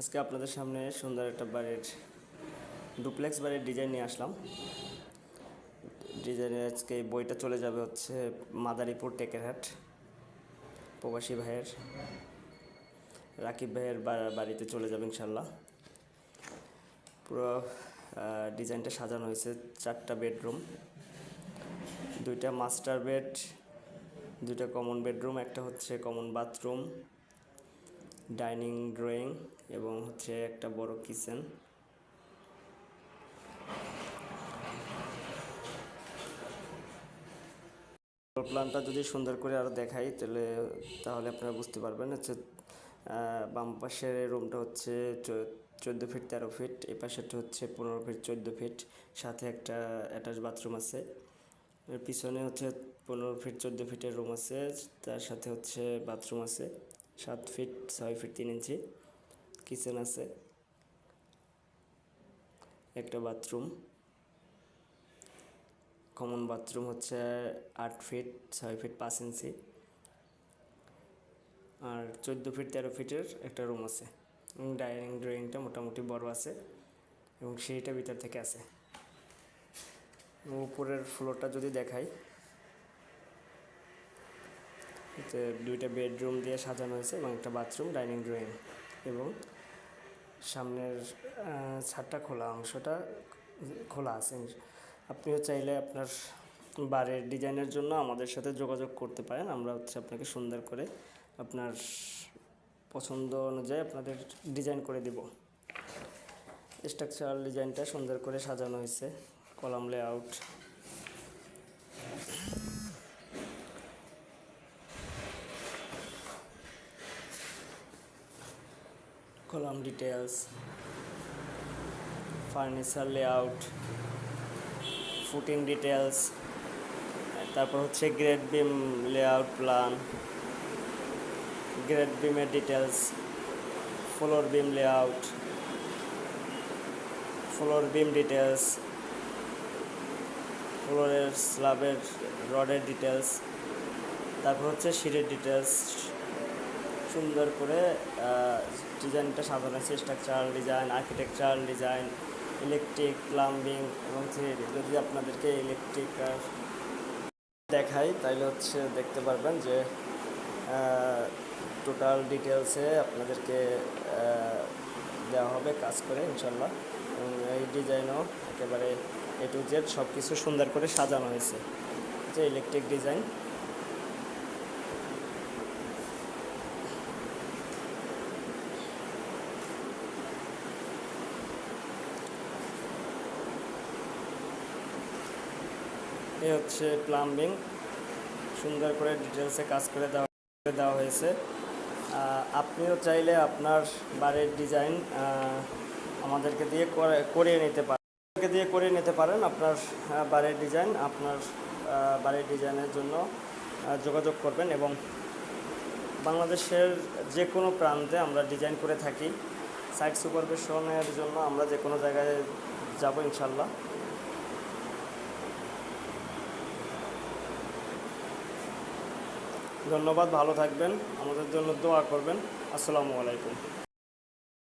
আজকে আপনাদের সামনে সুন্দর একটা বাড়ির ডুপ্লেক্স বাড়ির ডিজাইন নিয়ে আসলাম। ডিজাইনের আজকে এই বইটা চলে যাবে হচ্ছে মাদারীপুর টেকেরহাট প্রবাসী ভাইয়ের রাকিব ভাইয়ের বাড়িতে চলে যাবে ইনশাল্লাহ। পুরো ডিজাইনটা সাজানো হয়েছে 4টা বেডরুম, 2টা মাস্টার বেড, 2টা কমন বেডরুম, একটা হচ্ছে কমন বাথরুম, ডাইনিং ড্রয়িং এবং হচ্ছে একটা বড় কিচেন। প্ল্যানটা যদি সুন্দর করে আরও দেখাই তাহলে আপনারা বুঝতে পারবেন। হচ্ছে বাম পাশের রুমটা হচ্ছে 14 ফিট 13 ফিট, এই পাশেরটা হচ্ছে 15 ফিট 14 ফিট, সাথে একটা অ্যাটাচ বাথরুম আছে। এর পিছনে হচ্ছে 15 ফিট 14 ফিটের রুম আছে, তার সাথে হচ্ছে বাথরুম আছে 7 ফিট 6 ফিট 3 ইঞ্চি, কিচেন আছে, একটা বাথরুম, কমন বাথরুম হচ্ছে 8 ফিট 6 ফিট 5 ইঞ্চি, আর 14 ফিট 13 ফিটের একটা রুম আছে। এবং ডাইনিং ড্রয়িংটা মোটামুটি বড় আছে এবং সেইটা ভিতর থেকে আছে। উপরের ফ্লোরটা যদি দেখাই, এতে 2টা বেডরুম দিয়ে সাজানো হয়েছে এবং একটা বাথরুম, ডাইনিং ড্রয়িং, এবং সামনের ছাদটা খোলা, অংশটা খোলা আছে। আপনিও চাইলে আপনার বাড়ির ডিজাইনের জন্য আমাদের সাথে যোগাযোগ করতে পারেন। আমরা হচ্ছে আপনাকে সুন্দর করে আপনার পছন্দ অনুযায়ী আপনাদের ডিজাইন করে দেব। স্ট্রাকচারাল ডিজাইনটা সুন্দর করে সাজানো হয়েছে, column layout, column details, furniture layout, footing details, তারপর হচ্ছে grade beam layout plan, grade বিমের details, floor beam layout, floor beam details, ফ্লোরের স্ল্যাবের রডের ডিটেলস, তারপর হচ্ছে সিঁড়ির ডিটেলস। সুন্দর করে ডিজাইনটা সাজানো আছে, structural design, architectural design, electric, plumbing এবং থ্রিডি। যদি আপনাদেরকে ইলেকট্রিক দেখাই তাহলে হচ্ছে দেখতে পারবেন যে টোটাল ডিটেলসে আপনাদেরকে দেওয়া হবে কাজ করে ইনশাল্লাহ। এবং এই ডিজাইনও একেবারে A to Z সব কিছু সুন্দর করে সাজানো হয়েছে। যে ইলেকট্রিক ডিজাইন, এই হচ্ছে প্লাম্বিং, সুন্দর করে ডিটেলসে কাজ করে দেওয়া হয়েছে। আপনিও চাইলে আপনার বাড়ির ডিজাইন আমাদেরকে দিয়ে করিয়ে নিতে পারেন। আপনার বাড়ির ডিজাইন আপনার বাড়ির ডিজাইনের জন্য যোগাযোগ করবেন এবং বাংলাদেশের যে কোনো প্রান্তে আমরা ডিজাইন করে থাকি। সাইট সুপারভিশনের জন্য আমরা যে কোনো জায়গায় যাব ইনশাল্লাহ। ধন্যবাদ, ভালো থাকবেন, আমাদের জন্য দোয়া করবেন। আসসালামু আলাইকুম।